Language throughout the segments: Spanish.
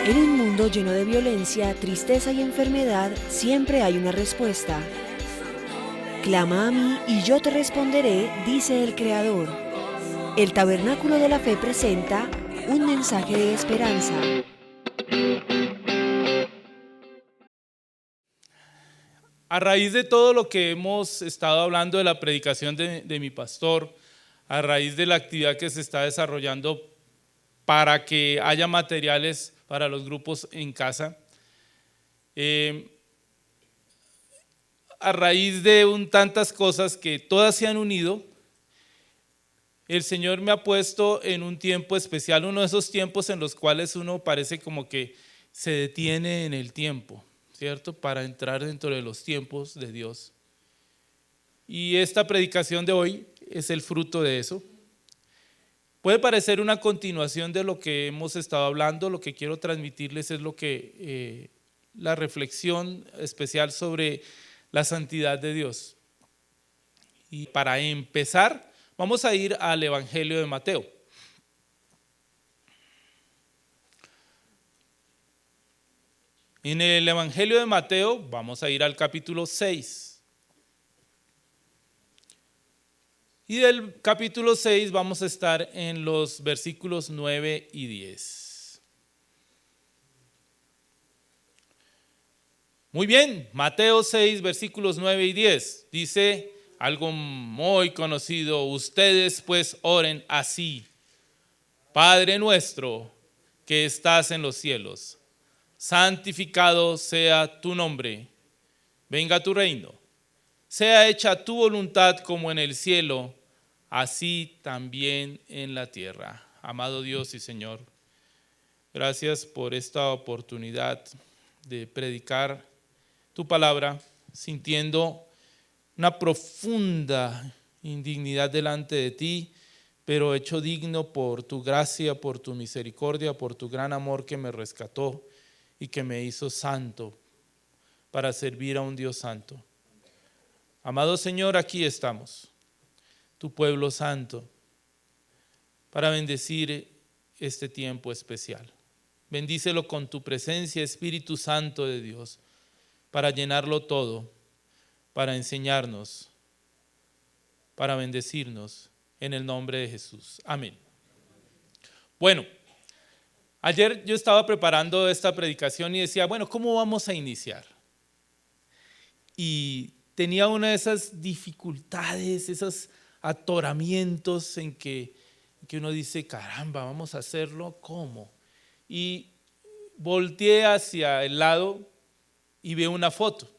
En un mundo lleno de violencia, tristeza y enfermedad, siempre hay una respuesta. Clama a mí y yo te responderé, dice el Creador. El Tabernáculo de la Fe presenta un mensaje de esperanza. A raíz de todo lo que hemos estado hablando de la predicación de mi pastor, a raíz de la actividad que se está desarrollando para que haya materiales para los grupos en casa, a raíz de tantas cosas que todas se han unido, el Señor me ha puesto en un tiempo especial, uno de esos tiempos en los cuales uno parece como que se detiene en el tiempo, ¿cierto? Para entrar dentro de los tiempos de Dios. Y esta predicación de hoy es el fruto de eso. Puede parecer una continuación de lo que hemos estado hablando. Lo que quiero transmitirles es la reflexión especial sobre la santidad de Dios. Y para empezar, vamos a ir al Evangelio de Mateo. En el Evangelio de Mateo vamos a ir al capítulo 6. Y del capítulo 6 vamos a estar en los versículos 9 y 10. Muy bien, Mateo 6, versículos 9 y 10. Dice algo muy conocido: ustedes pues oren así: Padre nuestro que estás en los cielos, santificado sea tu nombre, venga tu reino, sea hecha tu voluntad como en el cielo, así también en la tierra. Amado Dios y Señor, gracias por esta oportunidad de predicar tu palabra, sintiendo una profunda indignidad delante de ti, pero hecho digno por tu gracia, por tu misericordia, por tu gran amor que me rescató y que me hizo santo para servir a un Dios santo. Amado Señor, aquí estamos, tu pueblo santo, para bendecir este tiempo especial. Bendícelo con tu presencia, Espíritu Santo de Dios, para llenarlo todo, para enseñarnos, para bendecirnos, en el nombre de Jesús. Amén. Bueno, ayer yo estaba preparando esta predicación y decía, bueno, ¿cómo vamos a iniciar? Y tenía una de esas dificultades, esos atoramientos en que uno dice, caramba, vamos a hacerlo, ¿cómo? Y volteé hacia el lado y veo una foto.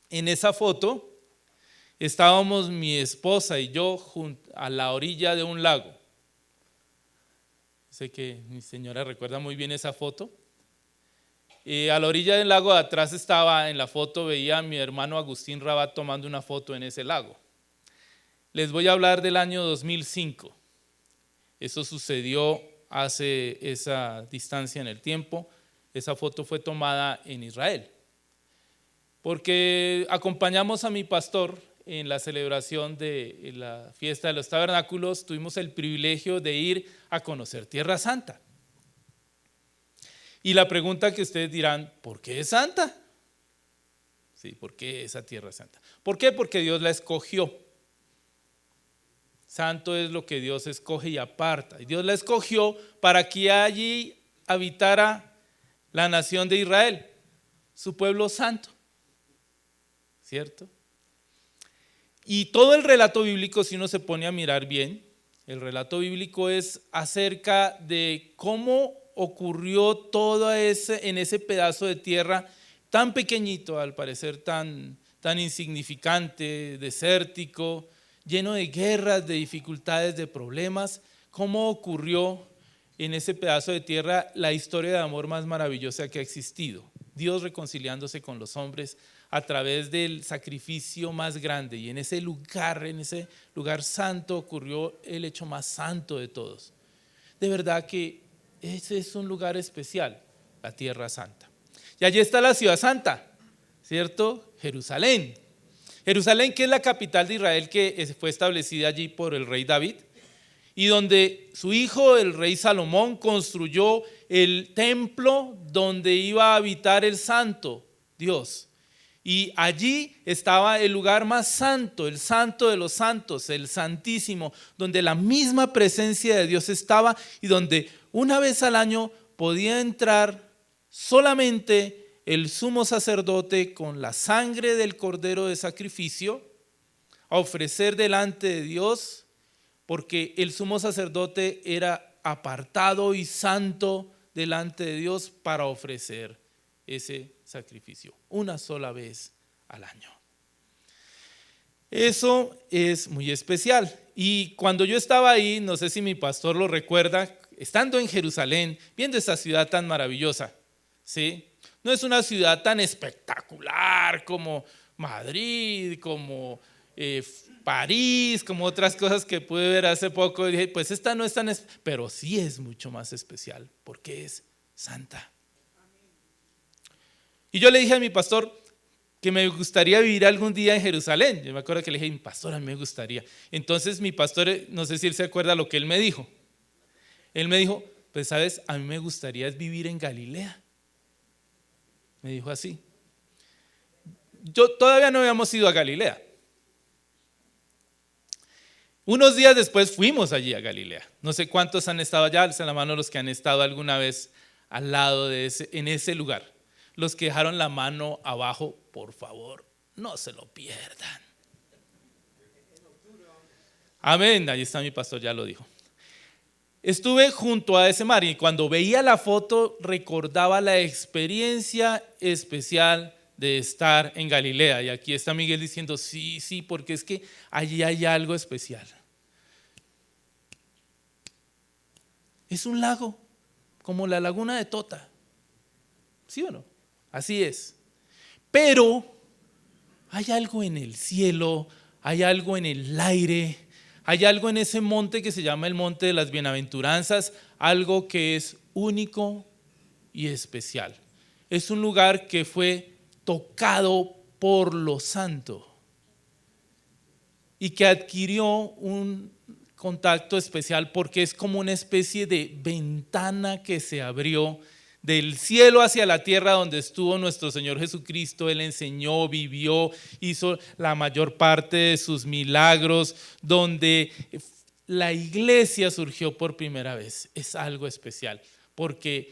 En esa foto estábamos mi esposa y yo a la orilla de un lago. Sé que mi señora recuerda muy bien esa foto. A la orilla del lago de atrás estaba, en la foto veía a mi hermano Agustín Rabat tomando una foto en ese lago. Les voy a hablar del año 2005. Eso sucedió hace esa distancia en el tiempo. Esa foto fue tomada en Israel. Porque acompañamos a mi pastor en la celebración de la fiesta de los tabernáculos. Tuvimos el privilegio de ir a conocer Tierra Santa. Y la pregunta que ustedes dirán, ¿por qué es santa? Sí, ¿por qué esa Tierra Santa? ¿Por qué? Porque Dios la escogió. Santo es lo que Dios escoge y aparta. Y Dios la escogió para que allí habitara la nación de Israel, su pueblo santo. ¿Cierto? Y todo el relato bíblico, si uno se pone a mirar bien, el relato bíblico es acerca de cómo ocurrió todo en ese pedazo de tierra tan pequeñito, al parecer tan insignificante, desértico, lleno de guerras, de dificultades, de problemas. Cómo ocurrió en ese pedazo de tierra la historia de amor más maravillosa que ha existido. Dios reconciliándose con los hombres a través del sacrificio más grande, y en ese lugar santo ocurrió el hecho más santo de todos. De verdad que ese es un lugar especial, la Tierra Santa. Y allí está la ciudad santa, ¿cierto? Jerusalén. Jerusalén, que es la capital de Israel, que fue establecida allí por el rey David. y donde su hijo, el rey Salomón, construyó el templo donde iba a habitar el santo Dios. Y allí estaba el lugar más santo, el santo de los santos, el santísimo, donde la misma presencia de Dios estaba y donde una vez al año podía entrar solamente el sumo sacerdote con la sangre del cordero de sacrificio a ofrecer delante de Dios, porque el sumo sacerdote era apartado y santo delante de Dios para ofrecer ese sacrificio una sola vez al año. Eso es muy especial. Y cuando yo estaba ahí, no sé si mi pastor lo recuerda, estando en Jerusalén, viendo esta ciudad tan maravillosa, ¿sí? No es una ciudad tan espectacular como Madrid, como París, como otras cosas que pude ver hace poco. Y dije, pues esta no es tan, pero sí es mucho más especial porque es santa. Y yo le dije a mi pastor que me gustaría vivir algún día en Jerusalén. Yo me acuerdo que le dije, mi pastor, a mí me gustaría. Entonces mi pastor, no sé si él se acuerda lo que él me dijo. Él me dijo, pues sabes, a mí me gustaría vivir en Galilea. Me dijo así. Yo todavía no habíamos ido a Galilea. Unos días después fuimos allí a Galilea. No sé cuántos han estado allá, alzan la mano los que han estado alguna vez al lado de en ese lugar. Los que dejaron la mano abajo, por favor, no se lo pierdan. Amén, ahí está mi pastor, ya lo dijo. Estuve junto a ese mar y cuando veía la foto recordaba la experiencia especial de estar en Galilea. Y aquí está Miguel diciendo, sí, porque es que allí hay algo especial. Es un lago, como la laguna de Tota. ¿Sí o no? Así es. Pero hay algo en el cielo, hay algo en el aire, hay algo en ese monte que se llama el Monte de las Bienaventuranzas, algo que es único y especial. Es un lugar que fue tocado por lo santo y que adquirió un contacto especial porque es como una especie de ventana que se abrió del cielo hacia la tierra donde estuvo nuestro Señor Jesucristo. Él enseñó, vivió, hizo la mayor parte de sus milagros, donde la iglesia surgió por primera vez. Es algo especial porque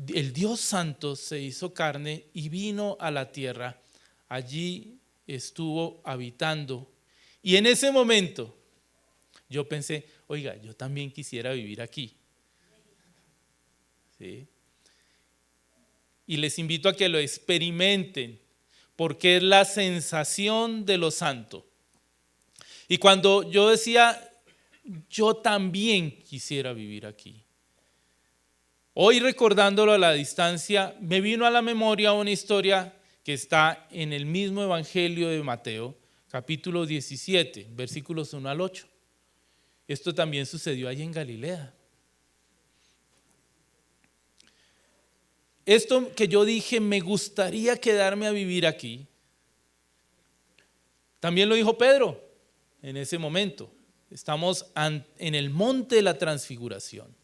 el Dios Santo se hizo carne y vino a la tierra. Allí estuvo habitando. Y en ese momento yo pensé, oiga, yo también quisiera vivir aquí. ¿Sí? Y les invito a que lo experimenten, porque es la sensación de lo santo. Y cuando yo decía, yo también quisiera vivir aquí. Hoy recordándolo a la distancia, me vino a la memoria una historia que está en el mismo Evangelio de Mateo, capítulo 17, versículos 1 al 8. Esto también sucedió allí en Galilea. Esto que yo dije, me gustaría quedarme a vivir aquí, también lo dijo Pedro en ese momento. Estamos en el monte de la transfiguración.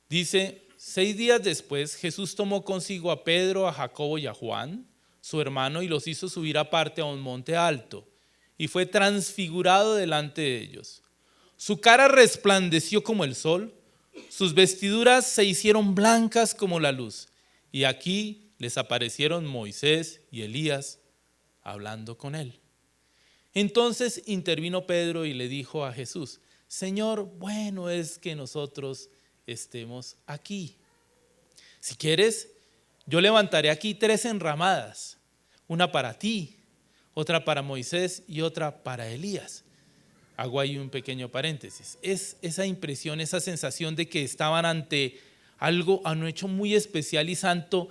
Dice, 6 días después, Jesús tomó consigo a Pedro, a Jacobo y a Juan, su hermano, y los hizo subir aparte a un monte alto, y fue transfigurado delante de ellos. Su cara resplandeció como el sol, sus vestiduras se hicieron blancas como la luz, y aquí les aparecieron Moisés y Elías hablando con él. Entonces intervino Pedro y le dijo a Jesús, Señor, bueno es que nosotros estemos aquí. Si quieres, yo levantaré aquí 3 enramadas, una para ti, otra para Moisés y otra para Elías. Hago ahí un pequeño paréntesis. Es esa impresión, esa sensación de que estaban ante algo, un hecho muy especial y santo,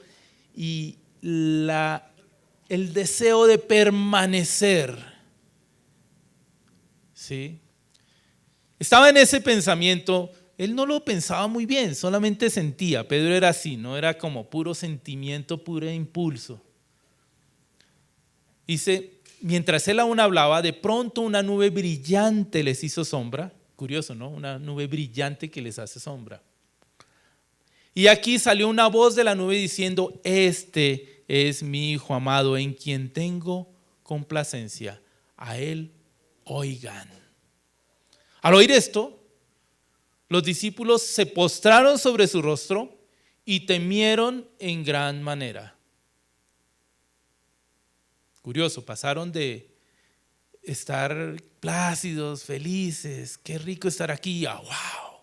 y el deseo de permanecer. ¿Sí? Estaba en ese pensamiento. Él no lo pensaba muy bien, solamente sentía. Pedro era así, no era como puro sentimiento, puro impulso. Dice, mientras él aún hablaba, de pronto una nube brillante les hizo sombra Curioso, ¿no? Una nube brillante que les hace sombra. Y aquí salió una voz de la nube diciendo: este es mi Hijo amado en quien tengo complacencia. A él oigan. Al oír esto, los discípulos se postraron sobre su rostro y temieron en gran manera. Curioso, pasaron de estar plácidos, felices, qué rico estar aquí, a wow,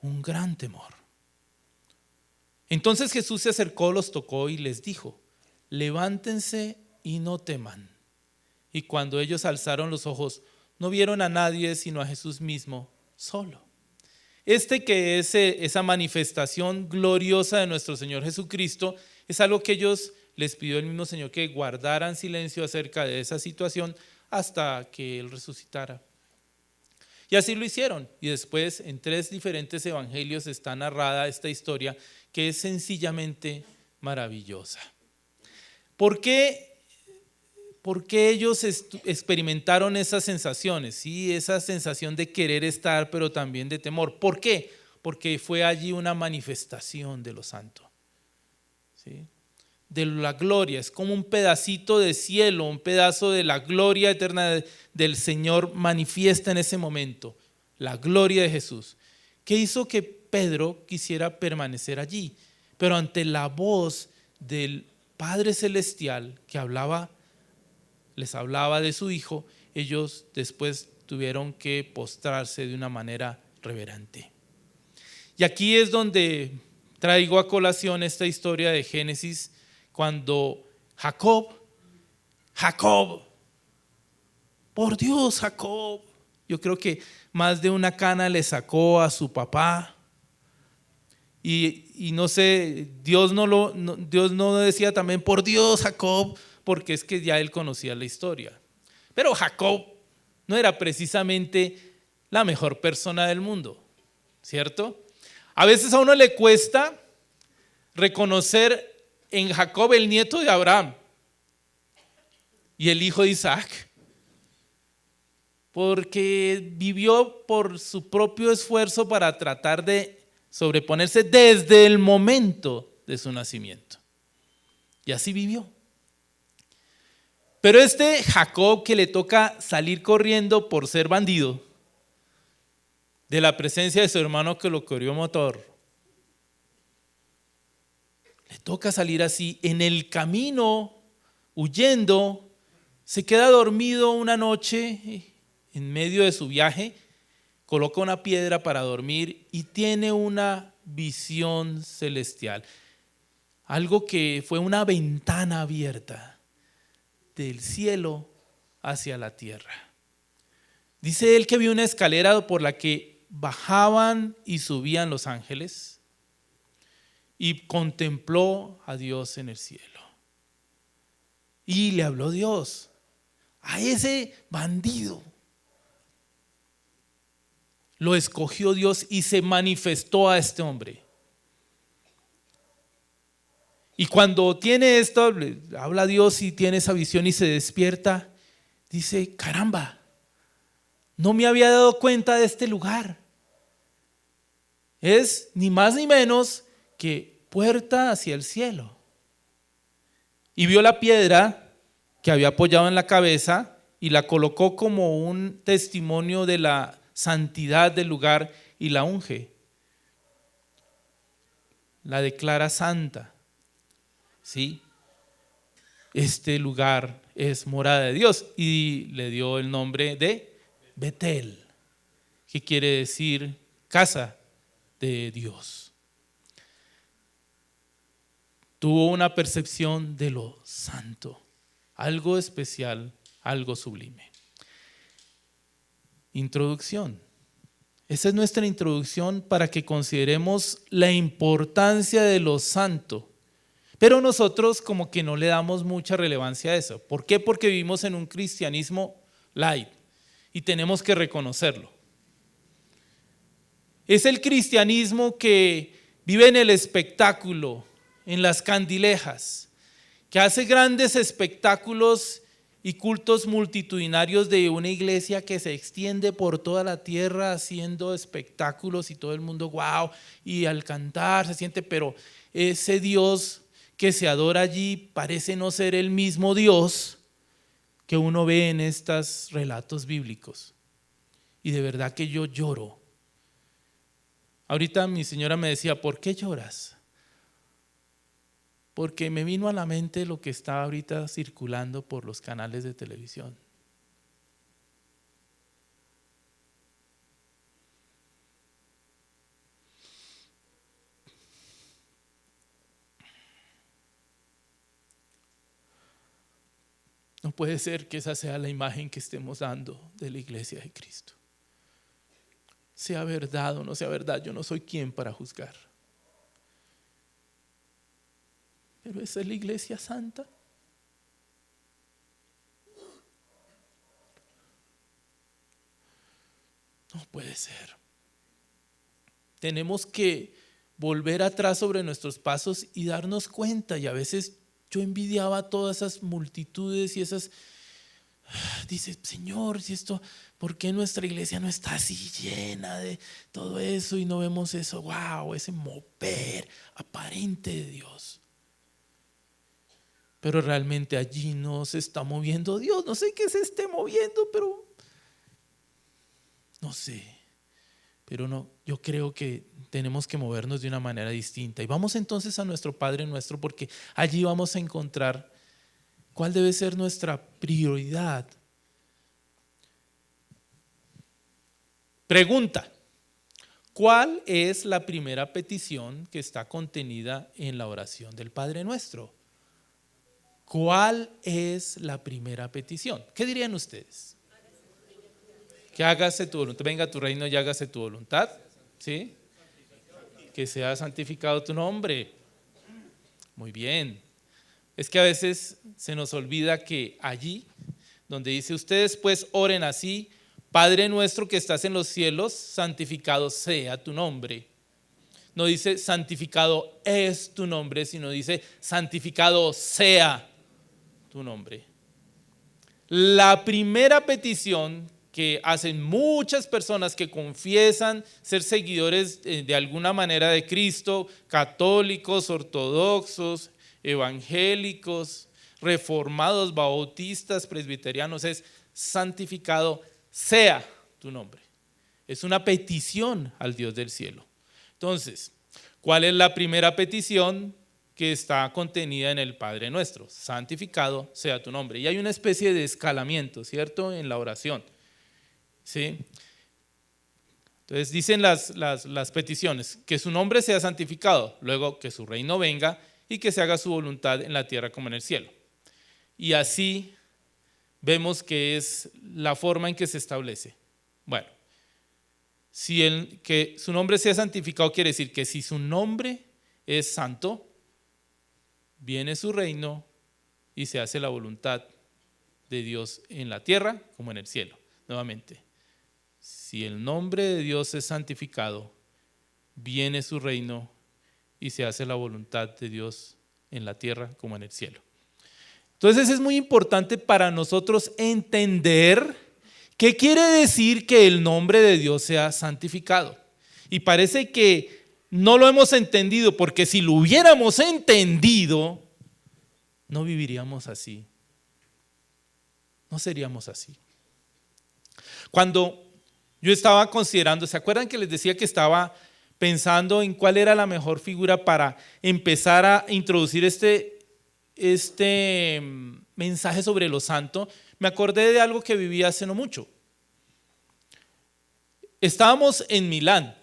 un gran temor. Entonces Jesús se acercó, los tocó y les dijo: levántense y no teman. Y cuando ellos alzaron los ojos, no vieron a nadie sino a Jesús mismo solo. Que es esa manifestación gloriosa de nuestro Señor Jesucristo, es algo que ellos les pidió el mismo Señor, que guardaran silencio acerca de esa situación hasta que Él resucitara. Y así lo hicieron. Y después en 3 diferentes evangelios está narrada esta historia, que es sencillamente maravillosa. ¿Por qué ellos experimentaron esas sensaciones? ¿Sí? Esa sensación de querer estar, pero también de temor. ¿Por qué? Porque fue allí una manifestación de lo santo, ¿sí? De la gloria. Es como un pedacito de cielo, un pedazo de la gloria eterna del Señor manifiesta en ese momento. La gloria de Jesús, que hizo que Pedro quisiera permanecer allí, pero ante la voz del Padre Celestial que les hablaba de su Hijo, ellos después tuvieron que postrarse de una manera reverente. Y aquí es donde traigo a colación esta historia de Génesis, cuando Jacob, por Dios, Jacob, yo creo que más de una cana le sacó a su papá. Y no sé, Dios no decía también por Dios, Jacob, porque es que ya él conocía la historia. Pero Jacob no era precisamente la mejor persona del mundo, ¿cierto? A veces a uno le cuesta reconocer en Jacob el nieto de Abraham y el hijo de Isaac, porque vivió por su propio esfuerzo para tratar de sobreponerse desde el momento de su nacimiento. Y así vivió. Pero Jacob, que le toca salir corriendo por ser bandido de la presencia de su hermano que lo corrió motor, le toca salir así en el camino, huyendo, se queda dormido una noche en medio de su viaje, coloca una piedra para dormir y tiene una visión celestial. Algo que fue una ventana abierta del cielo hacia la tierra. Dice él que vio una escalera por la que bajaban y subían los ángeles y contempló a Dios en el cielo. Y le habló Dios a ese bandido. Lo escogió Dios y se manifestó a este hombre. Y cuando tiene esto, habla Dios y tiene esa visión y se despierta, dice: caramba, no me había dado cuenta de este lugar. Es ni más ni menos que puerta hacia el cielo. Y vio la piedra que había apoyado en la cabeza y la colocó como un testimonio de la santidad del lugar y la unge. La declara santa. ¿Sí? Este lugar es morada de Dios y le dio el nombre de Betel, que quiere decir casa de Dios. Tuvo una percepción de lo santo, algo especial, algo sublime. Introducción. Esa es nuestra introducción para que consideremos la importancia de lo santo. Pero nosotros como que no le damos mucha relevancia a eso. ¿Por qué? Porque vivimos en un cristianismo light y tenemos que reconocerlo. Es el cristianismo que vive en el espectáculo, en las candilejas, que hace grandes espectáculos y cultos multitudinarios de una iglesia que se extiende por toda la tierra haciendo espectáculos y todo el mundo wow, y al cantar se siente, pero ese Dios que se adora allí parece no ser el mismo Dios que uno ve en estos relatos bíblicos. Y de verdad que yo lloro. Ahorita mi señora me decía, ¿por qué lloras? Porque me vino a la mente lo que está ahorita circulando por los canales de televisión. No puede ser que esa sea la imagen que estemos dando de la iglesia de Cristo. Sea verdad o no sea verdad, yo no soy quien para juzgar. Pero esa es la iglesia santa. No puede ser. Tenemos que volver atrás sobre nuestros pasos y darnos cuenta, y a veces yo envidiaba todas esas multitudes y esas, dice, Señor, si esto, ¿por qué nuestra iglesia no está así llena de todo eso y no vemos eso, wow, ese mover aparente de Dios? Pero realmente allí no se está moviendo Dios, no sé qué se esté moviendo, pero no sé. Pero no, yo creo que tenemos que movernos de una manera distinta. Y vamos entonces a nuestro Padre Nuestro, porque allí vamos a encontrar cuál debe ser nuestra prioridad. Pregunta: ¿cuál es la primera petición que está contenida en la oración del Padre Nuestro? ¿Cuál es la primera petición? ¿Qué dirían ustedes? Que hágase tu voluntad, venga a tu reino y hágase tu voluntad, ¿sí? Que sea santificado tu nombre. Muy bien. Es que a veces se nos olvida que allí, donde dice ustedes pues oren así, Padre nuestro que estás en los cielos, santificado sea tu nombre. No dice santificado es tu nombre, sino dice santificado sea tu nombre. La primera petición que hacen muchas personas que confiesan ser seguidores de alguna manera de Cristo, católicos, ortodoxos, evangélicos, reformados, bautistas, presbiterianos, es santificado sea tu nombre. Es una petición al Dios del cielo. Entonces, ¿cuál es la primera petición que está contenida en el Padre Nuestro? Santificado sea tu nombre. Y hay una especie de escalamiento, ¿cierto?, en la oración. ¿Sí? Entonces dicen las peticiones: que su nombre sea santificado, luego que su reino venga y que se haga su voluntad en la tierra como en el cielo. Y así vemos que es la forma en que se establece. Bueno, que su nombre sea santificado quiere decir que si su nombre es santo, viene su reino y se hace la voluntad de Dios en la tierra como en el cielo. Nuevamente, si el nombre de Dios es santificado, viene su reino y se hace la voluntad de Dios en la tierra como en el cielo. Entonces es muy importante para nosotros entender qué quiere decir que el nombre de Dios sea santificado. Y parece que no lo hemos entendido, porque si lo hubiéramos entendido, no viviríamos así. No seríamos así. Cuando yo estaba considerando, ¿se acuerdan que les decía que estaba pensando en cuál era la mejor figura para empezar a introducir este mensaje sobre lo santo? Me acordé de algo que viví hace no mucho. Estábamos en Milán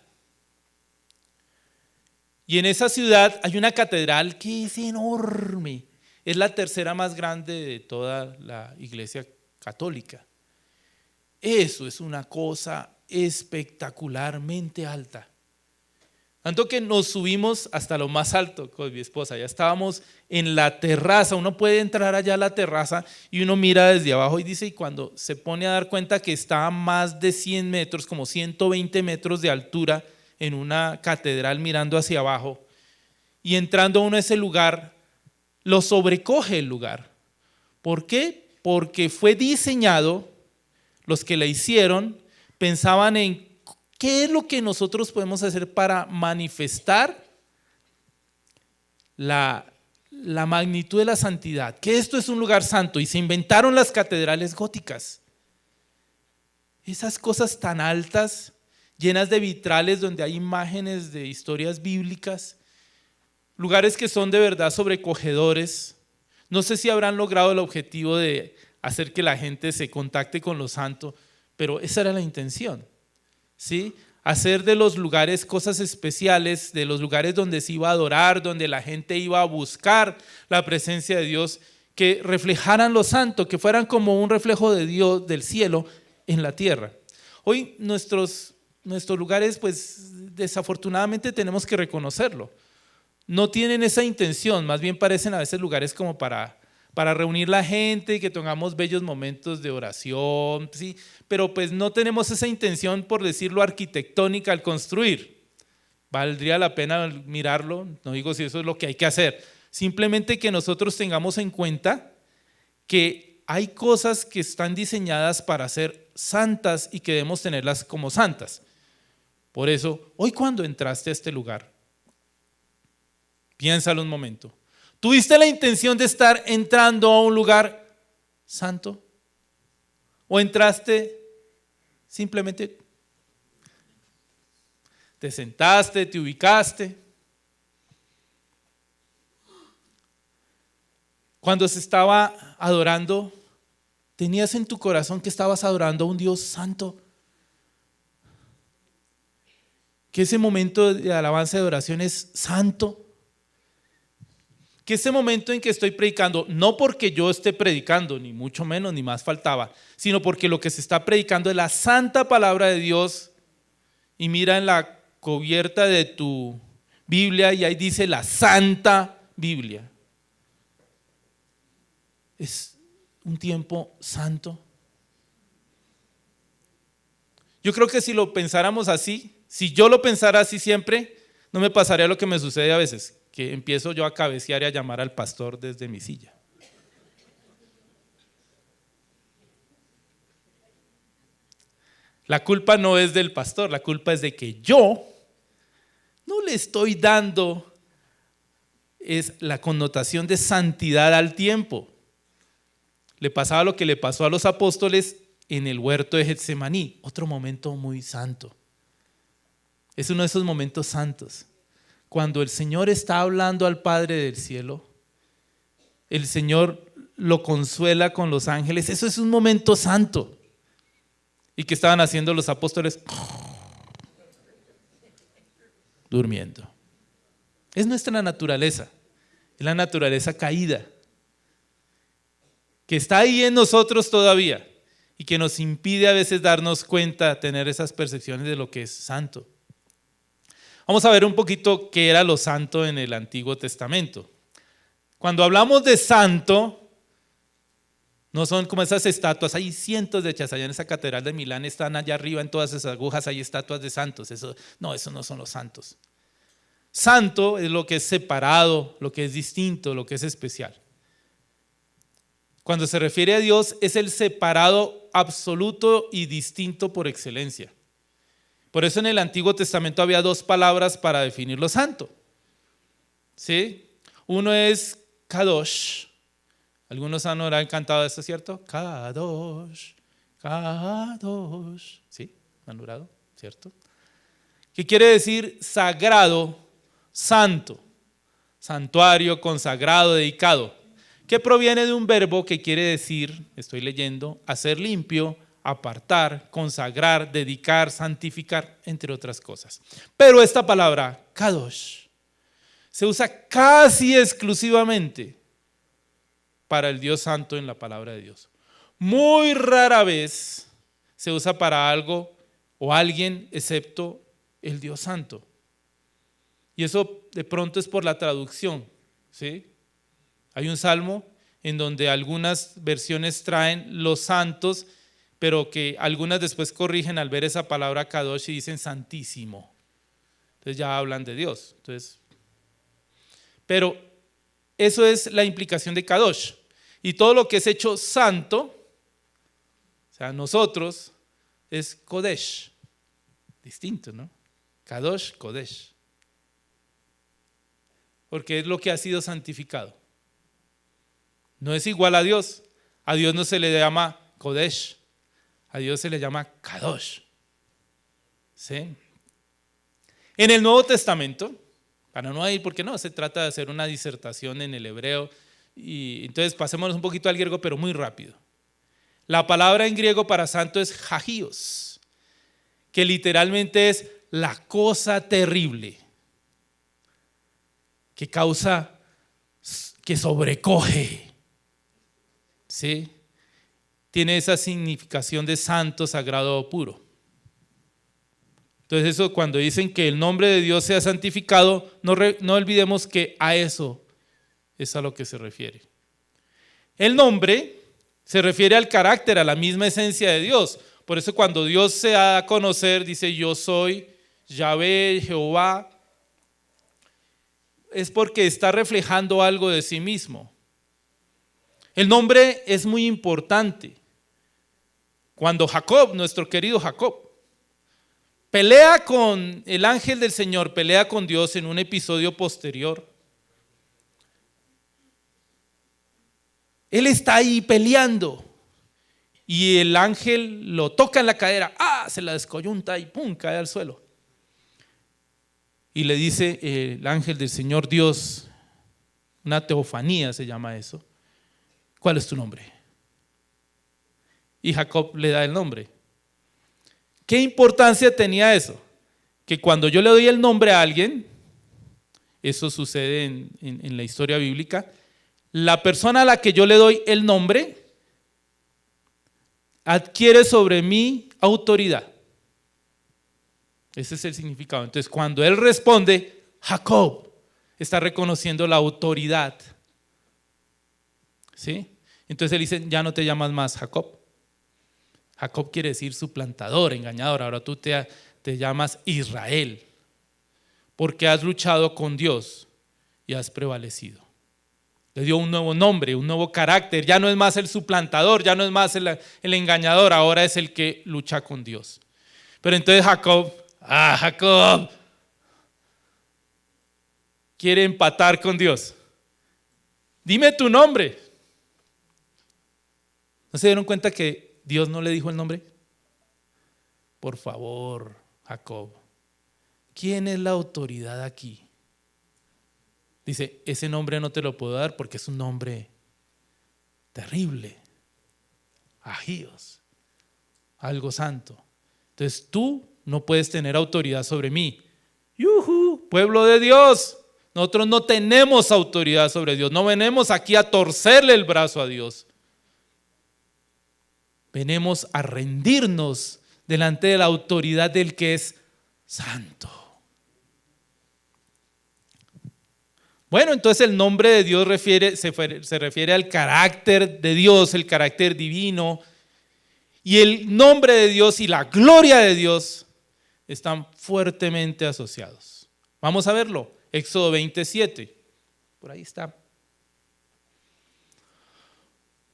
y en esa ciudad hay una catedral que es enorme. Es la tercera más grande de toda la iglesia católica. Eso es una cosa espectacularmente alta. Tanto que nos subimos hasta lo más alto con mi esposa. Ya estábamos en la terraza. Uno puede entrar allá a la terraza y uno mira desde abajo y dice, y cuando se pone a dar cuenta que está a más de 100 metros, como 120 metros de altura en una catedral mirando hacia abajo, y entrando uno a ese lugar, lo sobrecoge el lugar. ¿Por qué? porque fue diseñado, los que la hicieron pensaban en qué es lo que nosotros podemos hacer para manifestar la magnitud de la santidad, que esto es un lugar santo, y se inventaron las catedrales góticas. Esas cosas tan altas, llenas de vitrales donde hay imágenes de historias bíblicas, lugares que son de verdad sobrecogedores. No sé si habrán logrado el objetivo de hacer que la gente se contacte con lo santo, pero esa era la intención, ¿sí? Hacer de los lugares cosas especiales, de los lugares donde se iba a adorar, donde la gente iba a buscar la presencia de Dios, que reflejaran lo santo, que fueran como un reflejo de Dios, del cielo, en la tierra. Hoy nuestros lugares, pues desafortunadamente tenemos que reconocerlo, no tienen esa intención, más bien parecen a veces lugares como para reunir la gente y que tengamos bellos momentos de oración, ¿sí? Pero pues no tenemos esa intención, por decirlo, arquitectónica al construir. Valdría la pena mirarlo, no digo si eso es lo que hay que hacer, simplemente que nosotros tengamos en cuenta que hay cosas que están diseñadas para ser santas y que debemos tenerlas como santas. Por eso, hoy cuando entraste a este lugar, piénsalo un momento. ¿Tuviste la intención de estar entrando a un lugar santo? ¿O entraste simplemente, te sentaste, te ubicaste? Cuando se estaba adorando, ¿tenías en tu corazón que estabas adorando a un Dios santo? Que ese momento de alabanza y de oración es santo. Que ese momento en que estoy predicando, no porque yo esté predicando, ni mucho menos, ni más faltaba, sino porque lo que se está predicando es la santa palabra de Dios. Y mira en la cubierta de tu Biblia y ahí dice la Santa Biblia. Es un tiempo santo. Yo creo que si lo pensáramos así, si yo lo pensara así siempre, no me pasaría lo que me sucede a veces, que empiezo yo a cabecear y a llamar al pastor desde mi silla. La culpa no es del pastor, la culpa es de que yo no le estoy dando la connotación de santidad al tiempo. Le pasaba lo que le pasó a los apóstoles en el huerto de Getsemaní, otro momento muy santo. Es uno de esos momentos santos. Cuando el Señor está hablando al Padre del cielo, el Señor lo consuela con los ángeles. Eso es un momento santo. ¿Y qué estaban haciendo los apóstoles? Durmiendo. Es nuestra naturaleza, es la naturaleza caída, que está ahí en nosotros todavía y que nos impide a veces darnos cuenta, tener esas percepciones de lo que es santo. Vamos a ver un poquito qué era lo santo en el Antiguo Testamento. Cuando hablamos de santo, no son como esas estatuas, hay cientos de ellas allá en esa catedral de Milán, están allá arriba en todas esas agujas, hay estatuas de santos, eso no son los santos. Santo es lo que es separado, lo que es distinto, lo que es especial. Cuando se refiere a Dios, es el separado absoluto y distinto por excelencia. Por eso en el Antiguo Testamento había dos palabras para definir lo santo. ¿Sí? Uno es Kadosh. Algunos habrán cantado esto, ¿cierto? Kadosh, Kadosh. ¿Sí? ¿Han orado? ¿Cierto? ¿Qué quiere decir sagrado, santo? Santuario, consagrado, dedicado. Que proviene de un verbo que quiere decir, estoy leyendo, hacer limpio, apartar, consagrar, dedicar, santificar, entre otras cosas. Pero esta palabra, Kadosh, se usa casi exclusivamente para el Dios santo en la palabra de Dios. Muy rara vez se usa para algo o alguien excepto el Dios santo. Y eso de pronto es por la traducción, ¿sí? Hay un salmo en donde algunas versiones traen los santos, pero que algunas después corrigen al ver esa palabra Kadosh y dicen santísimo. Entonces ya hablan de Dios. Pero eso es la implicación de Kadosh. Y todo lo que es hecho santo, o sea, nosotros, es Kodesh. Distinto, ¿no? Kadosh, Kodesh. Porque es lo que ha sido santificado. No es igual a Dios. A Dios no se le llama Kodesh. A Dios se le llama Kadosh. ¿Sí? En el Nuevo Testamento, para no ir, porque no, se trata de hacer una disertación en el hebreo, y entonces pasémonos un poquito al griego, pero muy rápido. La palabra en griego para santo es hagios, que literalmente es la cosa terrible, que causa, que sobrecoge. ¿Sí? Tiene esa significación de santo, sagrado o puro. Entonces eso, cuando dicen que el nombre de Dios sea santificado, no olvidemos que a eso es a lo que se refiere. El nombre se refiere al carácter, a la misma esencia de Dios. Por eso cuando Dios se da a conocer, dice yo soy Yahvé, Jehová, es porque está reflejando algo de sí mismo. El nombre es muy importante. Cuando Jacob, nuestro querido Jacob, pelea con el ángel del Señor, pelea con Dios en un episodio posterior, él está ahí peleando y el ángel lo toca en la cadera, se la descoyunta y pum, cae al suelo. Y le dice el ángel del Señor Dios, una teofanía se llama eso, ¿cuál es tu nombre? Y Jacob le da el nombre. ¿Qué importancia tenía eso? Que cuando yo le doy el nombre a alguien, eso sucede en la historia bíblica, la persona a la que yo le doy el nombre adquiere sobre mí autoridad. Ese es el significado. Entonces, cuando él responde, Jacob, está reconociendo la autoridad. ¿Sí? Entonces él dice, ya no te llamas más Jacob. Jacob quiere decir suplantador, engañador. Ahora tú te llamas Israel, porque has luchado con Dios y has prevalecido. Le dio un nuevo nombre, un nuevo carácter. Ya no es más el suplantador, ya no es más el engañador, ahora es el que lucha con Dios. Pero entonces Jacob quiere empatar con Dios. Dime tu nombre. ¿No se dieron cuenta que Dios no le dijo el nombre? Por favor, Jacob, ¿quién es la autoridad aquí? Dice, ese nombre no te lo puedo dar porque es un nombre terrible. Ajíos, algo santo. Entonces tú no puedes tener autoridad sobre mí. ¡Yujú! Pueblo de Dios. Nosotros no tenemos autoridad sobre Dios. No venimos aquí a torcerle el brazo a Dios. Venimos a rendirnos delante de la autoridad del que es santo. Bueno, entonces el nombre de Dios se refiere al carácter de Dios, el carácter divino. Y el nombre de Dios y la gloria de Dios están fuertemente asociados. Vamos a verlo. Éxodo 27. Por ahí está.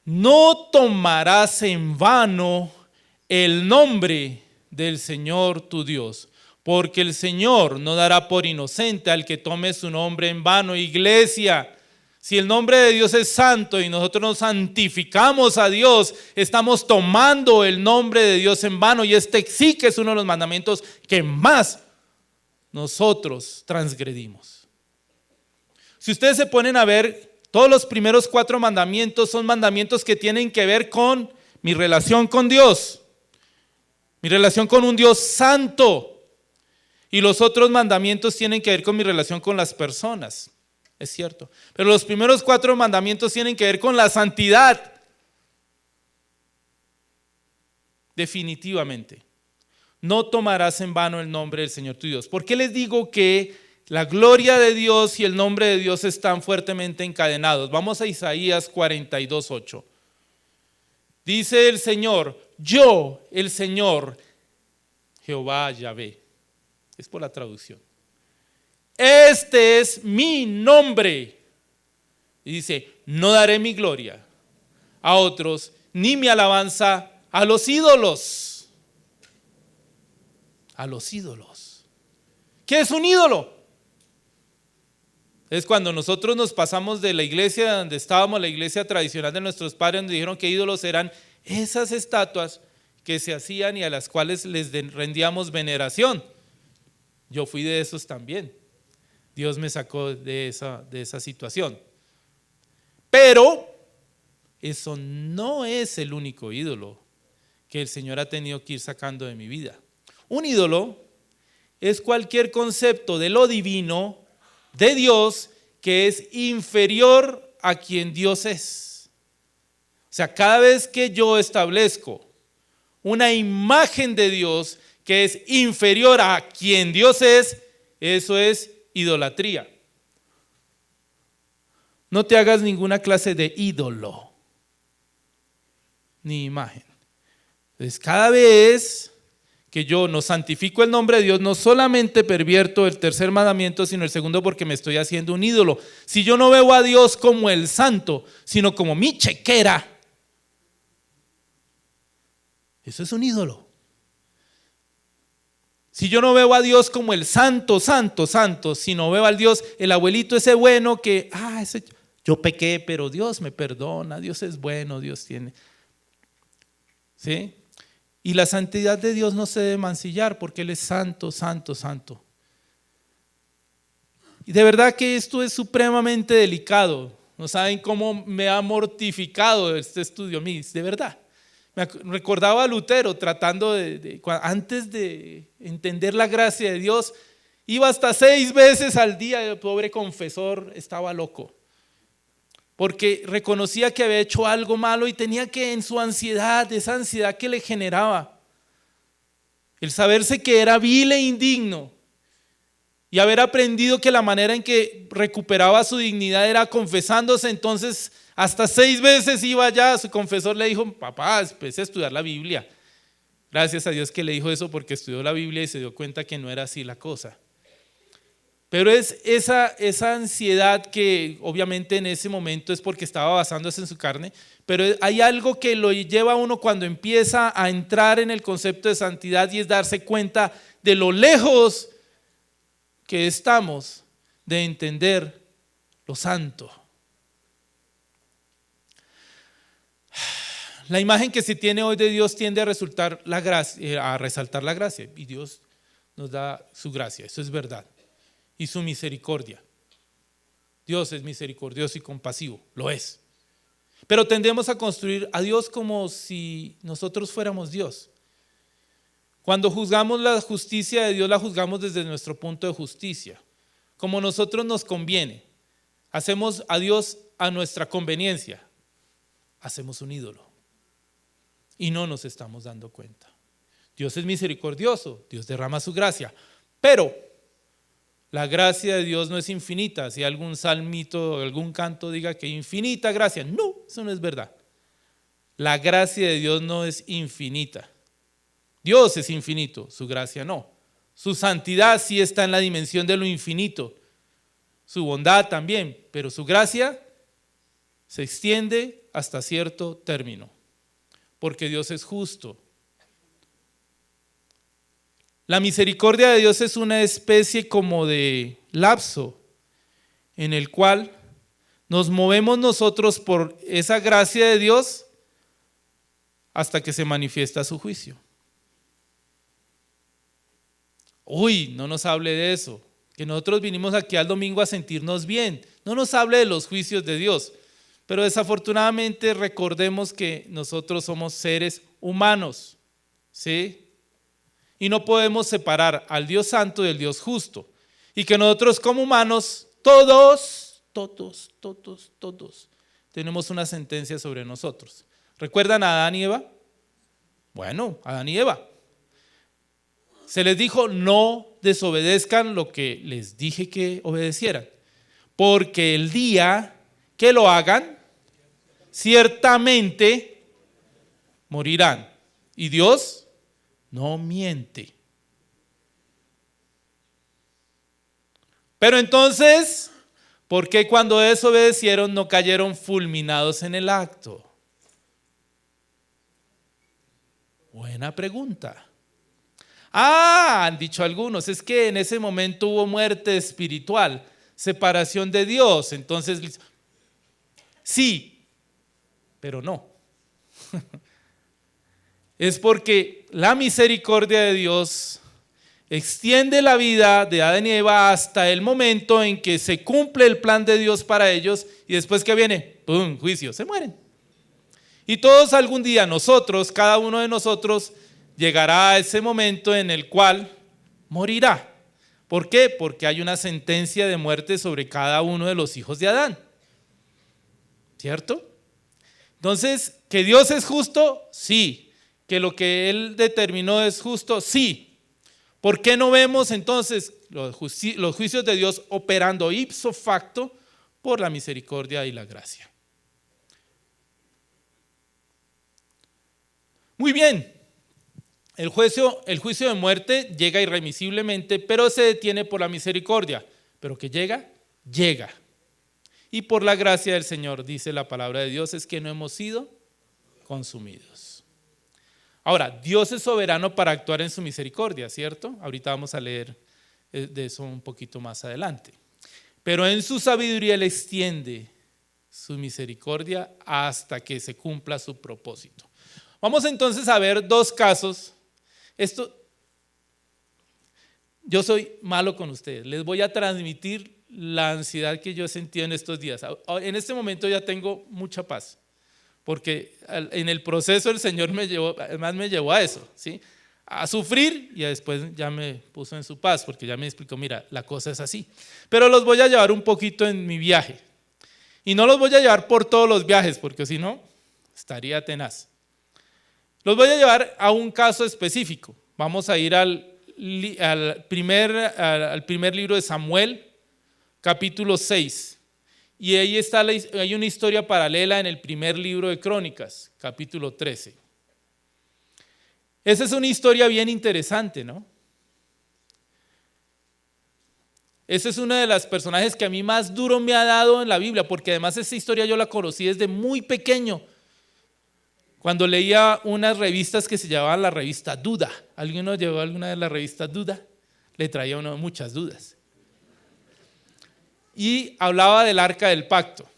No tomarás en vano el nombre del Señor tu Dios, porque el Señor no dará por inocente al que tome su nombre en vano. Iglesia, si el nombre de Dios es santo y nosotros nos santificamos a Dios, estamos tomando el nombre de Dios en vano, y este sí que es uno de los mandamientos que más nosotros transgredimos. Si ustedes se ponen a ver, todos los primeros 4 mandamientos son mandamientos que tienen que ver con mi relación con Dios, mi relación con un Dios santo. Y los otros mandamientos tienen que ver con mi relación con las personas, es cierto. Pero los primeros 4 mandamientos tienen que ver con la santidad. Definitivamente. No tomarás en vano el nombre del Señor tu Dios. ¿Por qué les digo que la gloria de Dios y el nombre de Dios están fuertemente encadenados? Vamos a Isaías 42:8. Dice el Señor, yo, el Señor, Jehová Yahvé. Es por la traducción. Este es mi nombre. Y dice, no daré mi gloria a otros, ni mi alabanza a los ídolos. A los ídolos. ¿Qué es un ídolo? Es cuando nosotros nos pasamos de la iglesia donde estábamos, la iglesia tradicional de nuestros padres, donde dijeron que ídolos eran esas estatuas que se hacían y a las cuales les rendíamos veneración. Yo fui de esos también. Dios me sacó de esa situación. Pero eso no es el único ídolo que el Señor ha tenido que ir sacando de mi vida. Un ídolo es cualquier concepto de lo divino, de Dios, que es inferior a quien Dios es. O sea, cada vez que yo establezco una imagen de Dios que es inferior a quien Dios es, eso es idolatría. No te hagas ninguna clase de ídolo, ni imagen. Entonces, cada vez que yo no santifico el nombre de Dios, no solamente pervierto el tercer mandamiento, sino el segundo, porque me estoy haciendo un ídolo. Si yo no veo a Dios como el santo, sino como mi chequera, eso es un ídolo. Si yo no veo a Dios como el santo, santo, santo, sino veo al Dios, el abuelito ese bueno que, yo pequé, pero Dios me perdona, Dios es bueno, Dios tiene. ¿Sí? Y la santidad de Dios no se debe mancillar porque Él es santo, santo, santo. Y de verdad que esto es supremamente delicado. No saben cómo me ha mortificado este estudio a mí, de verdad. Me recordaba a Lutero tratando antes de entender la gracia de Dios, iba hasta 6 veces al día, el pobre confesor estaba loco. Porque reconocía que había hecho algo malo y tenía que, en su ansiedad, esa ansiedad que le generaba, el saberse que era vil e indigno y haber aprendido que la manera en que recuperaba su dignidad era confesándose, entonces hasta 6 veces iba allá, su confesor le dijo, papá, empecé a estudiar la Biblia. Gracias a Dios que le dijo eso, porque estudió la Biblia y se dio cuenta que no era así la cosa. Pero es esa ansiedad que obviamente en ese momento es porque estaba basándose en su carne, pero hay algo que lo lleva a uno cuando empieza a entrar en el concepto de santidad, y es darse cuenta de lo lejos que estamos de entender lo santo. La imagen que se tiene hoy de Dios tiende a resaltar la gracia, y Dios nos da su gracia, eso es verdad. Y su misericordia. Dios es misericordioso y compasivo, lo es. Pero tendemos a construir a Dios como si nosotros fuéramos Dios. Cuando juzgamos la justicia de Dios, la juzgamos desde nuestro punto de justicia, como nosotros nos conviene. Hacemos a Dios a nuestra conveniencia. Hacemos un ídolo y no nos estamos dando cuenta. Dios es misericordioso, Dios derrama su gracia, pero la gracia de Dios no es infinita. Si algún salmito, algún canto diga que infinita gracia, no, eso no es verdad. La gracia de Dios no es infinita. Dios es infinito, su gracia no. Su santidad sí está en la dimensión de lo infinito, su bondad también, pero su gracia se extiende hasta cierto término, porque Dios es justo. La misericordia de Dios es una especie como de lapso en el cual nos movemos nosotros por esa gracia de Dios hasta que se manifiesta su juicio. Uy, no nos hable de eso, que nosotros vinimos aquí al domingo a sentirnos bien. No nos hable de los juicios de Dios, pero desafortunadamente recordemos que nosotros somos seres humanos, ¿sí? Y no podemos separar al Dios santo del Dios justo. Y que nosotros como humanos, todos, tenemos una sentencia sobre nosotros. ¿Recuerdan a Adán y Eva? Bueno, Adán y Eva. Se les dijo, no desobedezcan lo que les dije que obedecieran. Porque el día que lo hagan, ciertamente morirán. Y Dios no miente. Pero entonces, ¿por qué cuando desobedecieron no cayeron fulminados en el acto? Buena pregunta. Han dicho algunos, es que en ese momento hubo muerte espiritual, separación de Dios. Entonces, sí, pero no. Es porque la misericordia de Dios extiende la vida de Adán y Eva hasta el momento en que se cumple el plan de Dios para ellos y después que viene, ¡pum!, juicio, se mueren. Y todos algún día nosotros, cada uno de nosotros, llegará a ese momento en el cual morirá. ¿Por qué? Porque hay una sentencia de muerte sobre cada uno de los hijos de Adán. ¿Cierto? Entonces, ¿que Dios es justo? Sí. ¿Que lo que Él determinó es justo? Sí. ¿Por qué no vemos entonces los juicios de Dios operando ipso facto por la misericordia y la gracia? Muy bien. El juicio de muerte llega irremisiblemente, pero se detiene por la misericordia. Pero que llega, llega. Y por la gracia del Señor, dice la palabra de Dios, es que no hemos sido consumidos. Ahora, Dios es soberano para actuar en su misericordia, ¿cierto? Ahorita vamos a leer de eso un poquito más adelante. Pero en su sabiduría Él extiende su misericordia hasta que se cumpla su propósito. Vamos entonces a ver dos casos. Yo soy malo con ustedes, les voy a transmitir la ansiedad que yo he sentido en estos días. En este momento ya tengo mucha paz, porque en el proceso el Señor me llevó a eso, ¿sí? A sufrir, y después ya me puso en su paz, porque ya me explicó, mira, la cosa es así. Pero los voy a llevar un poquito en mi viaje, y no los voy a llevar por todos los viajes, porque si no, estaría tenaz. Los voy a llevar a un caso específico. Vamos a ir al primer libro de Samuel, capítulo 6. Y ahí hay una historia paralela en el primer libro de Crónicas, capítulo 13. Esa es una historia bien interesante, ¿no? Ese es uno de los personajes que a mí más duro me ha dado en la Biblia, porque además esa historia yo la conocí desde muy pequeño. Cuando leía unas revistas que se llamaban la revista Duda. ¿Alguno llevó alguna de las revistas Duda? Le traía a uno muchas dudas. Y hablaba del arca del pacto.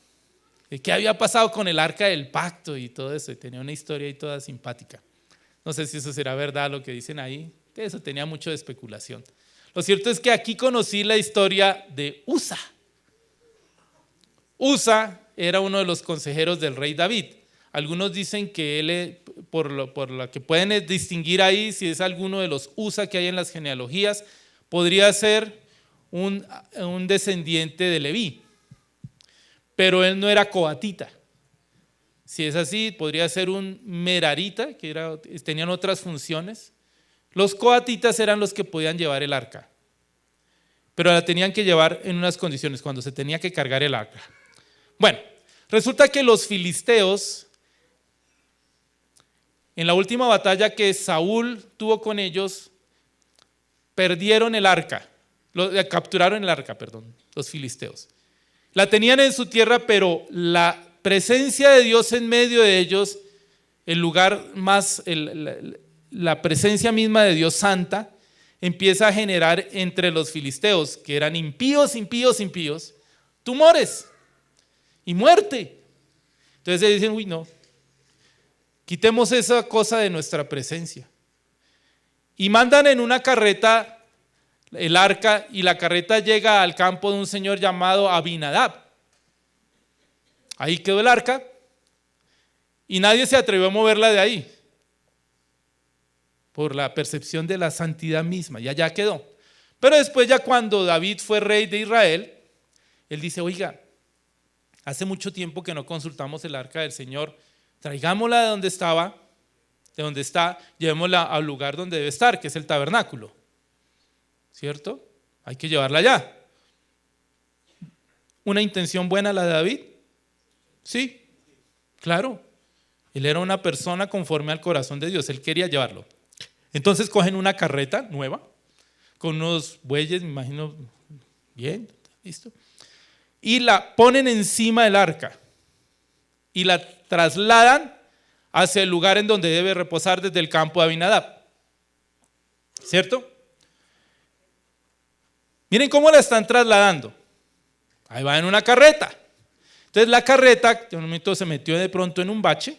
De qué había pasado con el arca del pacto y todo eso. Y tenía una historia ahí toda simpática. No sé si eso será verdad lo que dicen ahí. Eso tenía mucho de especulación. Lo cierto es que aquí conocí la historia de Usa. Usa era uno de los consejeros del rey David. Algunos dicen que él, por lo que pueden distinguir ahí, si es alguno de los Usa que hay en las genealogías, podría ser un descendiente de Leví, pero él no era coatita. Si es así, podría ser un merarita, que tenían otras funciones. Los coatitas eran los que podían llevar el arca, pero la tenían que llevar en unas condiciones, cuando se tenía que cargar el arca. Bueno, resulta que los filisteos, en la última batalla que Saúl tuvo con ellos, perdieron el arca, capturaron el arca, los filisteos. La tenían en su tierra, pero la presencia de Dios en medio de ellos, la presencia misma de Dios santa, empieza a generar entre los filisteos, que eran impíos, tumores y muerte. Entonces ellos dicen, uy, no. Quitemos esa cosa de nuestra presencia. Y mandan en una carreta el arca, y la carreta llega al campo de un señor llamado Abinadab. Ahí quedó el arca y nadie se atrevió a moverla de ahí por la percepción de la santidad misma, y allá quedó. Pero después, ya cuando David fue rey de Israel, él dice, oiga, hace mucho tiempo que no consultamos el arca del Señor, traigámosla de donde está, llevémosla al lugar donde debe estar, que es el tabernáculo. ¿Cierto? Hay que llevarla allá. ¿Una intención buena la de David? Sí, claro. Él era una persona conforme al corazón de Dios, él quería llevarlo. Entonces cogen una carreta nueva, con unos bueyes, me imagino, bien, listo, y la ponen encima del arca y la trasladan hacia el lugar en donde debe reposar desde el campo de Abinadab. ¿Cierto? Miren cómo la están trasladando. Ahí va en una carreta. Entonces la carreta, en un momento se metió de pronto en un bache,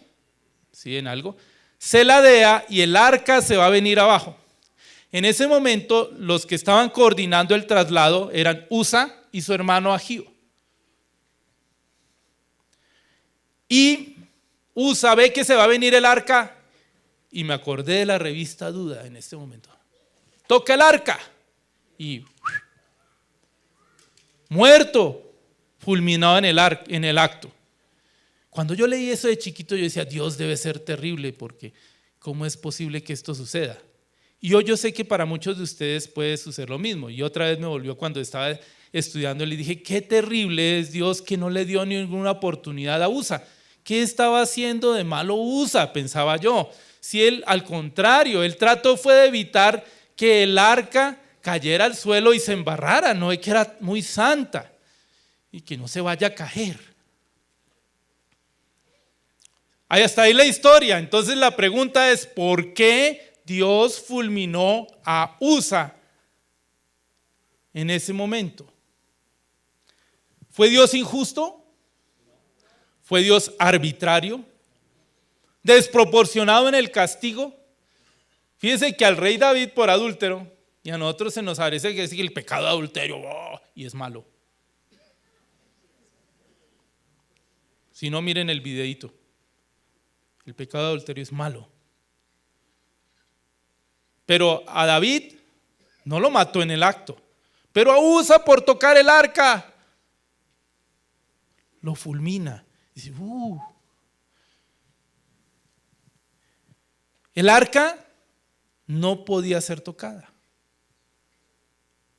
¿sí? En algo, se ladea y el arca se va a venir abajo. En ese momento los que estaban coordinando el traslado eran Usa y su hermano Ahío. Y Usa ve que se va a venir el arca y me acordé de la revista Duda en este momento. Toca el arca y muerto, fulminado en el acto. Cuando yo leí eso de chiquito yo decía, Dios debe ser terrible porque ¿cómo es posible que esto suceda? Y hoy yo sé que para muchos de ustedes puede suceder lo mismo. Y otra vez me volvió cuando estaba estudiando, le dije, qué terrible es Dios que no le dio ninguna oportunidad a Usa. ¿Qué estaba haciendo de malo Usa? Pensaba yo. Si él, al contrario, el trato fue de evitar que el arca cayera al suelo y se embarrara, no es que era muy santa y que no se vaya a caer. Ahí está ahí la historia. Entonces la pregunta es, ¿por qué Dios fulminó a Usa en ese momento? ¿Fue Dios injusto? ¿Fue Dios arbitrario? ¿Desproporcionado en el castigo? Fíjense que al rey David por adúltero, y a nosotros se nos parece que es el pecado de adulterio, y es malo. Si no, miren el videíto. El pecado de adulterio es malo. Pero a David no lo mató en el acto. Pero a Usa por tocar el arca lo fulmina. Dice, El arca no podía ser tocada.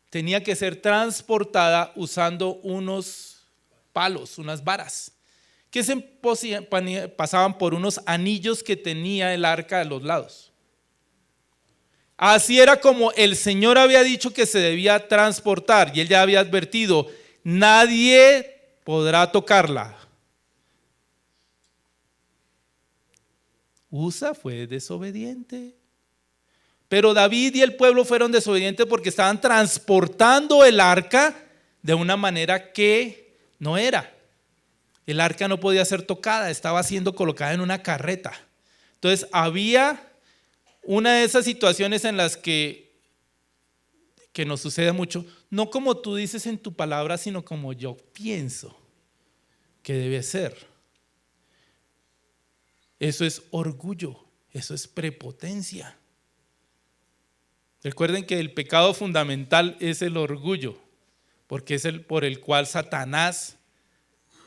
Tenía que ser transportada usando unos palos, unas varas, que se pasaban por unos anillos que tenía el arca a los lados. Así era como el Señor había dicho que se debía transportar, y él ya había advertido, nadie podrá tocarla. Usa fue desobediente. Pero David y el pueblo fueron desobedientes porque estaban transportando el arca de una manera que no era. El arca no podía ser tocada, estaba siendo colocada en una carreta. Entonces había una de esas situaciones en las que nos sucede mucho, no como tú dices en tu palabra, sino como yo pienso que debe ser. Eso es orgullo, eso es prepotencia. Recuerden que el pecado fundamental es el orgullo, porque es el por el cual Satanás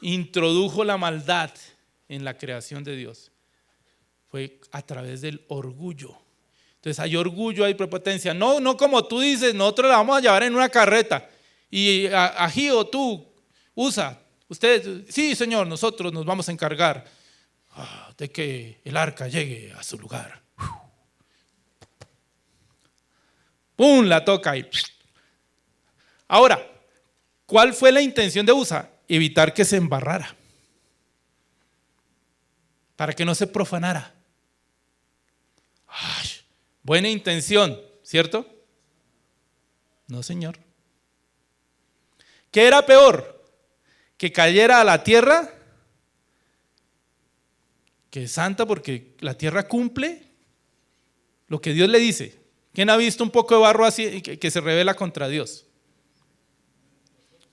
introdujo la maldad en la creación de Dios. Fue a través del orgullo. Entonces hay orgullo, hay prepotencia. No como tú dices, nosotros la vamos a llevar en una carreta. Y Ahío, tú, Usa, usted, sí señor, nosotros nos vamos a encargar de que el arca llegue a su lugar. ¡Pum! La toca y... Ahora, ¿cuál fue la intención de Usa? Evitar que se embarrara, para que no se profanara. ¡Ay! Buena intención, ¿cierto? No, señor. ¿Qué era peor? ¿Que cayera a la tierra? Que es santa, porque la tierra cumple lo que Dios le dice. ¿Quién ha visto un poco de barro así que se revela contra Dios?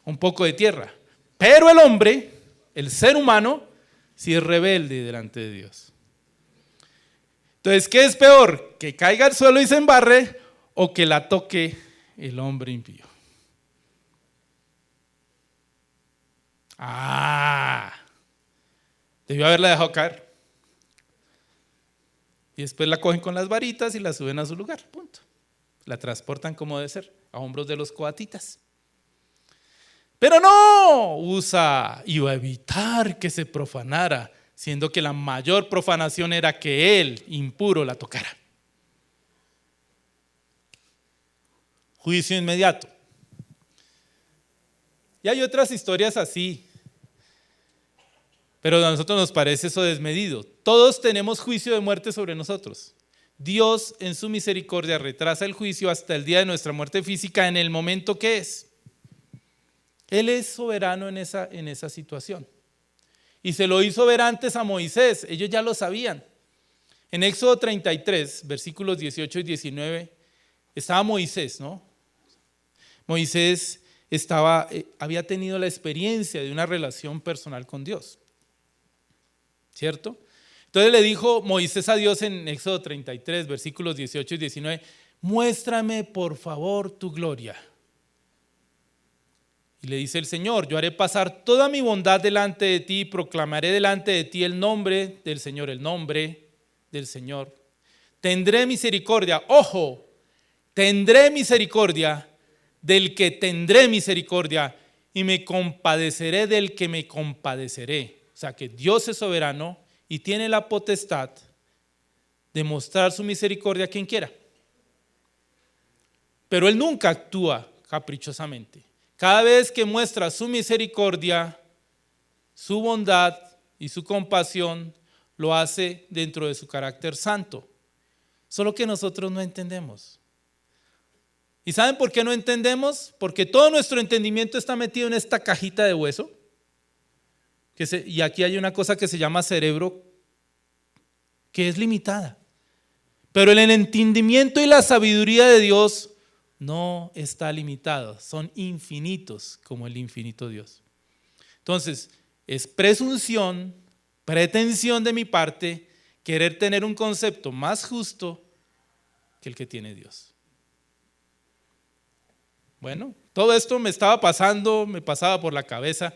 Un poco de tierra. Pero el hombre, el ser humano, sí es rebelde delante de Dios. Entonces, ¿qué es peor? ¿Que caiga al suelo y se embarre o que la toque el hombre impío? Debió haberla dejado caer. Y después la cogen con las varitas y la suben a su lugar, punto. La transportan como debe ser, a hombros de los coatitas. Pero no, Usa iba a evitar que se profanara, siendo que la mayor profanación era que él, impuro, la tocara. Juicio inmediato. Y hay otras historias así. Pero a nosotros nos parece eso desmedido. Todos tenemos juicio de muerte sobre nosotros. Dios en su misericordia retrasa el juicio hasta el día de nuestra muerte física en el momento que es. Él es soberano en esa situación. Y se lo hizo ver antes a Moisés, ellos ya lo sabían. En Éxodo 33, versículos 18 y 19, estaba Moisés, ¿no? Moisés había tenido la experiencia de una relación personal con Dios, ¿cierto? Entonces le dijo Moisés a Dios en Éxodo 33, versículos 18 y 19, muéstrame por favor tu gloria. Y le dice el Señor, yo haré pasar toda mi bondad delante de ti y proclamaré delante de ti el nombre del Señor, el nombre del Señor. Tendré misericordia, ojo, tendré misericordia del que tendré misericordia y me compadeceré del que me compadeceré. O sea que Dios es soberano y tiene la potestad de mostrar su misericordia a quien quiera. Pero Él nunca actúa caprichosamente. Cada vez que muestra su misericordia, su bondad y su compasión, lo hace dentro de su carácter santo. Solo que nosotros no entendemos. ¿Y saben por qué no entendemos? Porque todo nuestro entendimiento está metido en esta cajita de hueso. Y aquí hay una cosa que se llama cerebro, que es limitada. Pero el entendimiento y la sabiduría de Dios no está limitado, son infinitos como el infinito Dios. Entonces, es presunción, pretensión de mi parte, querer tener un concepto más justo que el que tiene Dios. Bueno, todo esto me pasaba por la cabeza,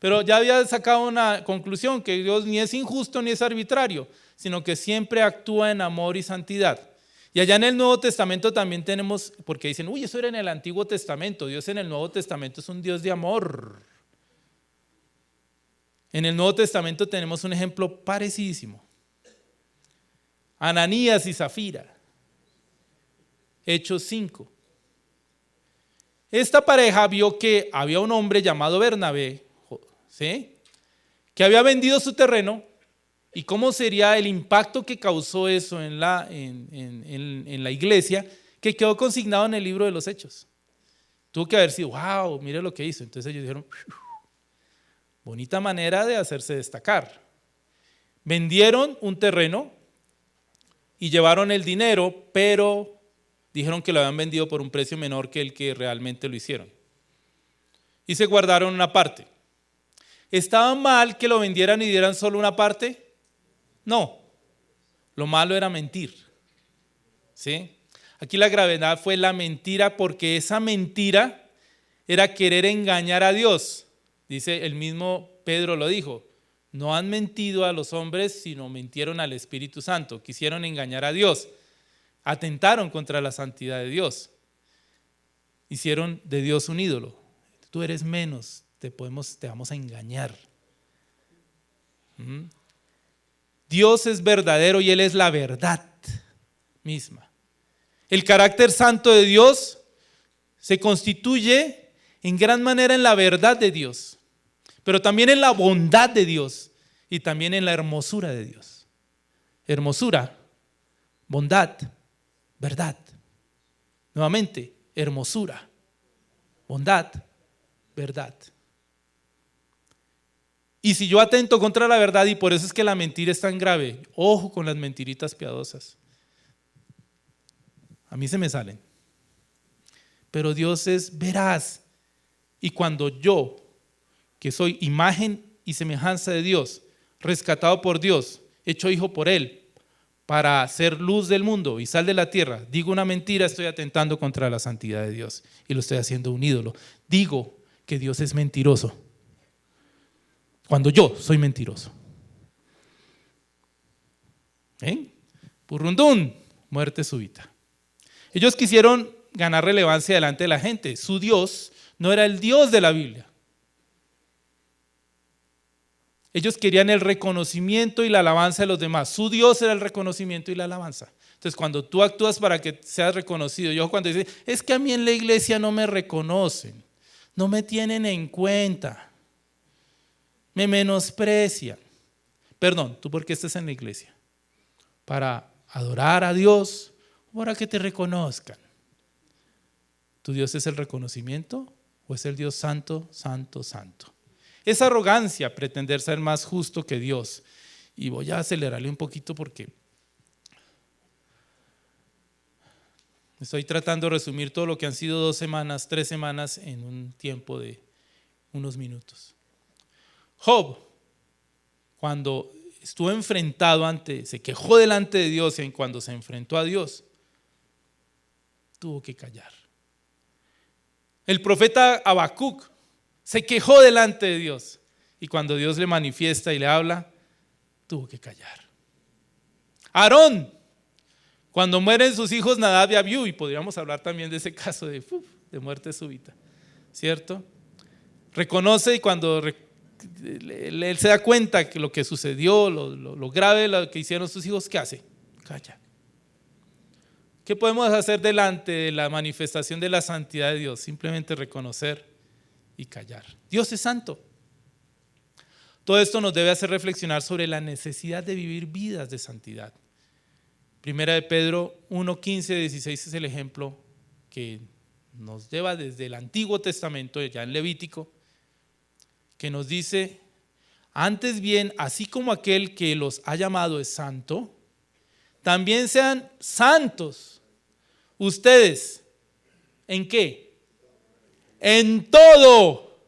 pero ya había sacado una conclusión, que Dios ni es injusto ni es arbitrario, sino que siempre actúa en amor y santidad. Y allá en el Nuevo Testamento también tenemos, porque dicen, uy, eso era en el Antiguo Testamento, Dios en el Nuevo Testamento es un Dios de amor. En el Nuevo Testamento tenemos un ejemplo parecidísimo. Ananías y Zafira, Hechos 5. Esta pareja vio que había un hombre llamado Bernabé, ¿sí?, que había vendido su terreno. ¿Y cómo sería el impacto que causó eso en la iglesia, que quedó consignado en el libro de los Hechos? Tuvo que haber sido, wow, mire lo que hizo. Entonces ellos dijeron, bonita manera de hacerse destacar. Vendieron un terreno y llevaron el dinero, pero dijeron que lo habían vendido por un precio menor que el que realmente lo hicieron. Y se guardaron una parte. ¿Estaba mal que lo vendieran y dieran solo una parte? No, lo malo era mentir, ¿sí? Aquí la gravedad fue la mentira, porque esa mentira era querer engañar a Dios. Dice, el mismo Pedro lo dijo, no han mentido a los hombres, sino mintieron al Espíritu Santo, quisieron engañar a Dios, atentaron contra la santidad de Dios, hicieron de Dios un ídolo. Tú eres menos, te vamos a engañar. Dios es verdadero y Él es la verdad misma. El carácter santo de Dios se constituye en gran manera en la verdad de Dios, pero también en la bondad de Dios y también en la hermosura de Dios. Hermosura, bondad, verdad. Nuevamente, hermosura, bondad, verdad. Y si yo atento contra la verdad, y por eso es que la mentira es tan grave, ojo con las mentiritas piadosas. A mí se me salen. Pero Dios es veraz. Y cuando yo, que soy imagen y semejanza de Dios, rescatado por Dios, hecho hijo por Él, para ser luz del mundo y sal de la tierra, digo una mentira, estoy atentando contra la santidad de Dios y lo estoy haciendo un ídolo. Digo que Dios es mentiroso cuando yo soy mentiroso. Purrundún, muerte súbita. Ellos quisieron ganar relevancia delante de la gente. Su Dios no era el Dios de la Biblia. Ellos querían el reconocimiento y la alabanza de los demás. Su Dios era el reconocimiento y la alabanza. Entonces, cuando tú actúas para que seas reconocido, yo cuando dice, es que a mí en la iglesia no me reconocen, no me tienen en cuenta, me menosprecian. Perdón, ¿tú por qué estás en la iglesia? ¿Para adorar a Dios o para que te reconozcan? ¿Tu Dios es el reconocimiento o es el Dios santo, santo, santo? Es arrogancia pretender ser más justo que Dios. Y voy a acelerarle un poquito porque estoy tratando de resumir todo lo que han sido 2 semanas, 3 semanas en un tiempo de unos minutos. Job, cuando estuvo enfrentado se quejó delante de Dios, y cuando se enfrentó a Dios, tuvo que callar. El profeta Habacuc se quejó delante de Dios, y cuando Dios le manifiesta y le habla, tuvo que callar. Aarón, cuando mueren sus hijos Nadab y Abiú, y podríamos hablar también de ese caso de muerte súbita, ¿cierto? Reconoce, y cuando él se da cuenta que lo que sucedió, lo grave, lo que hicieron sus hijos, ¿qué hace? Calla. ¿Qué podemos hacer delante de la manifestación de la santidad de Dios? Simplemente reconocer y callar. Dios es santo. Todo esto nos debe hacer reflexionar sobre la necesidad de vivir vidas de santidad. Primera de Pedro 1, 15, 16 es el ejemplo que nos lleva desde el Antiguo Testamento, ya en Levítico, que nos dice: antes bien, así como aquel que los ha llamado es santo, también sean santos ustedes. ¿En qué? En todo,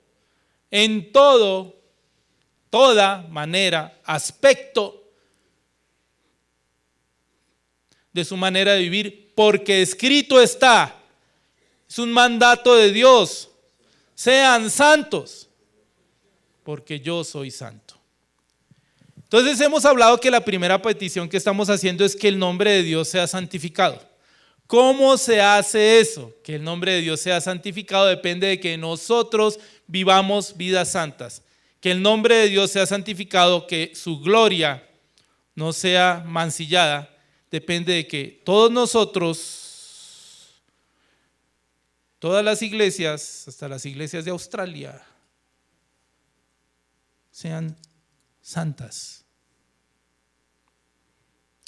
toda manera, aspecto de su manera de vivir, porque escrito está, es un mandato de Dios: sean santos, porque yo soy santo. Entonces hemos hablado que la primera petición que estamos haciendo es que el nombre de Dios sea santificado. ¿Cómo se hace eso? Que el nombre de Dios sea santificado depende de que nosotros vivamos vidas santas. Que el nombre de Dios sea santificado, que su gloria no sea mancillada, depende de que todos nosotros, todas las iglesias, hasta las iglesias de Australia, sean santas.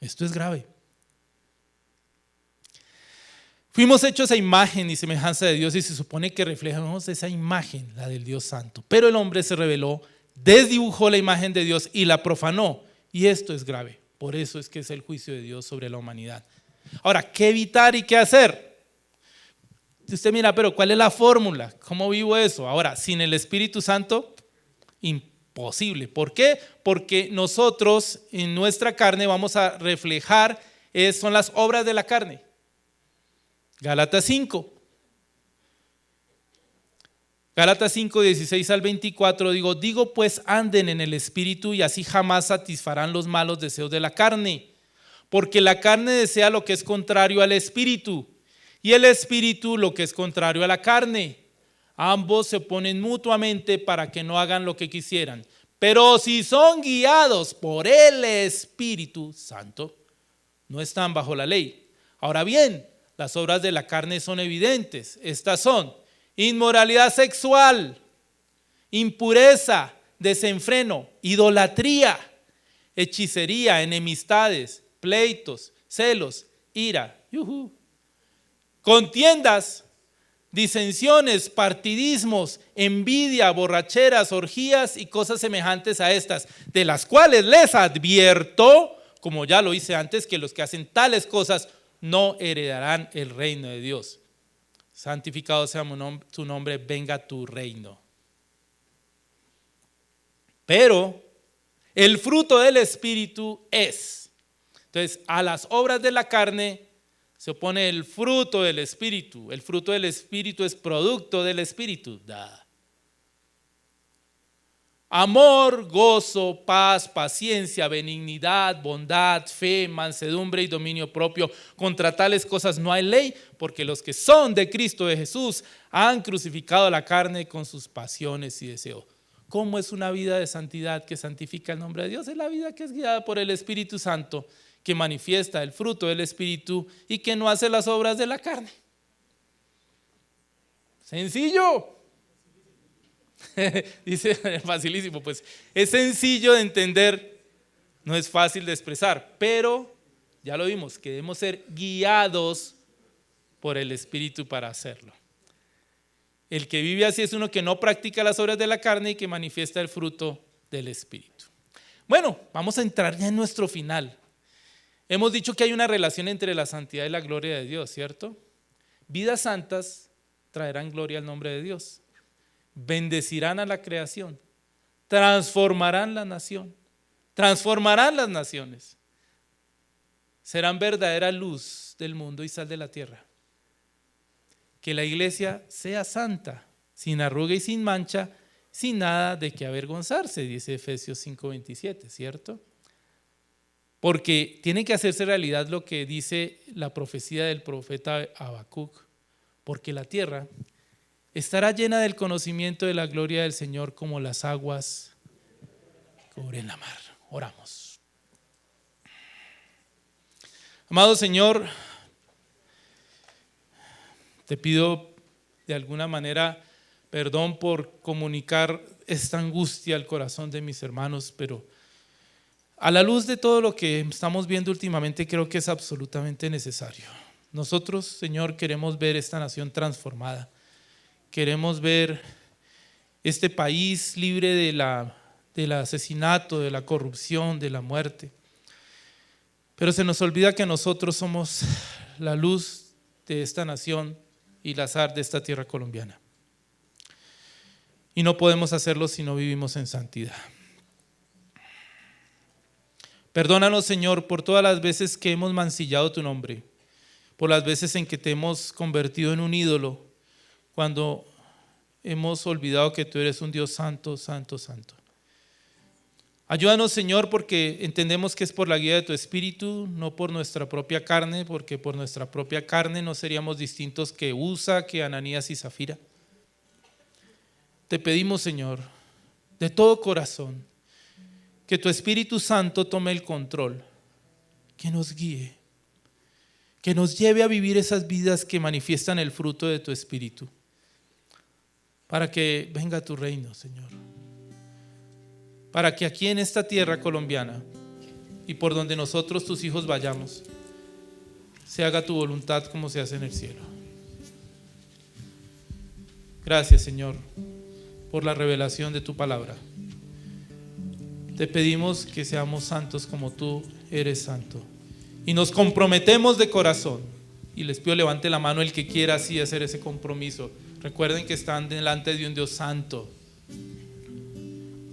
Esto es grave. Fuimos hechos a imagen y semejanza de Dios y se supone que reflejamos esa imagen, la del Dios santo. Pero el hombre se rebeló, desdibujó la imagen de Dios y la profanó. Y esto es grave. Por eso es que es el juicio de Dios sobre la humanidad. Ahora, ¿qué evitar y qué hacer? Usted mira, pero ¿cuál es la fórmula? ¿Cómo vivo eso? Ahora, sin el Espíritu Santo, imposible. ¿Por qué? Porque nosotros en nuestra carne vamos a reflejar, son las obras de la carne. Gálatas 5. Gálatas 5, 16 al 24, digo pues anden en el Espíritu y así jamás satisfarán los malos deseos de la carne. Porque la carne desea lo que es contrario al Espíritu y el Espíritu lo que es contrario a la carne. Ambos se oponen mutuamente para que no hagan lo que quisieran. Pero si son guiados por el Espíritu Santo, no están bajo la ley. Ahora bien, las obras de la carne son evidentes. Estas son: inmoralidad sexual, impureza, desenfreno, idolatría, hechicería, enemistades, pleitos, celos, ira, contiendas, disensiones, partidismos, envidia, borracheras, orgías y cosas semejantes a estas, de las cuales les advierto, como ya lo hice antes, que los que hacen tales cosas no heredarán el reino de Dios. Santificado sea tu nombre, venga tu reino. Pero el fruto del Espíritu es. Entonces, a las obras de la carne se opone el fruto del Espíritu. El fruto del Espíritu es producto del Espíritu. Amor, gozo, paz, paciencia, benignidad, bondad, fe, mansedumbre y dominio propio. Contra tales cosas no hay ley, porque los que son de Cristo de Jesús han crucificado la carne con sus pasiones y deseos. ¿Cómo es una vida de santidad que santifica el nombre de Dios? Es la vida que es guiada por el Espíritu Santo, que manifiesta el fruto del Espíritu y que no hace las obras de la carne. Sencillo. Dice facilísimo, pues es sencillo de entender no es fácil de expresar, pero ya lo vimos, que debemos ser guiados por el Espíritu para hacerlo. El que vive así es uno que no practica las obras de la carne y que manifiesta el fruto del Espíritu. Bueno, vamos a entrar ya en nuestro final. Hemos dicho que hay una relación entre la santidad y la gloria de Dios, ¿cierto? Vidas santas traerán gloria al nombre de Dios, bendecirán a la creación, transformarán la nación, transformarán las naciones, serán verdadera luz del mundo y sal de la tierra. Que la iglesia sea santa, sin arruga y sin mancha, sin nada de qué avergonzarse, dice Efesios 5:27, ¿cierto? Porque tiene que hacerse realidad lo que dice la profecía del profeta Habacuc, porque la tierra estará llena del conocimiento de la gloria del Señor como las aguas cubren la mar. Oramos. Amado Señor, te pido de alguna manera perdón por comunicar esta angustia al corazón de mis hermanos, pero a la luz de todo lo que estamos viendo últimamente, creo que es absolutamente necesario. Nosotros, Señor, queremos ver esta nación transformada. Queremos ver este país libre del asesinato, de la corrupción, de la muerte. Pero se nos olvida que nosotros somos la luz de esta nación y la sal de esta tierra colombiana. Y no podemos hacerlo si no vivimos en santidad. Perdónanos, Señor, por todas las veces que hemos mancillado tu nombre, por las veces en que te hemos convertido en un ídolo, cuando hemos olvidado que tú eres un Dios santo, santo, santo. Ayúdanos, Señor, porque entendemos que es por la guía de tu Espíritu, no por nuestra propia carne, porque por nuestra propia carne no seríamos distintos que Usa, que Ananías y Zafira. Te pedimos, Señor, de todo corazón, que tu Espíritu Santo tome el control, que nos guíe, que nos lleve a vivir esas vidas que manifiestan el fruto de tu Espíritu, para que venga tu reino, Señor. Para que aquí en esta tierra colombiana y por donde nosotros, tus hijos, vayamos, se haga tu voluntad como se hace en el cielo. Gracias, Señor, por la revelación de tu palabra. Te pedimos que seamos santos como tú eres santo. Y nos comprometemos de corazón. Y les pido levante la mano el que quiera así hacer ese compromiso. Recuerden que están delante de un Dios santo.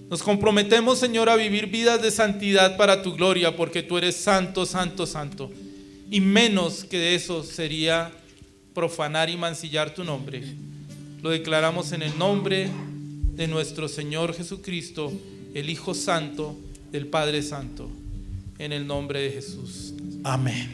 Nos comprometemos, Señor, a vivir vidas de santidad para tu gloria, porque tú eres santo, santo, santo. Y menos que de eso sería profanar y mancillar tu nombre. Lo declaramos en el nombre de nuestro Señor Jesucristo, el Hijo Santo del Padre Santo, en el nombre de Jesús. Amén.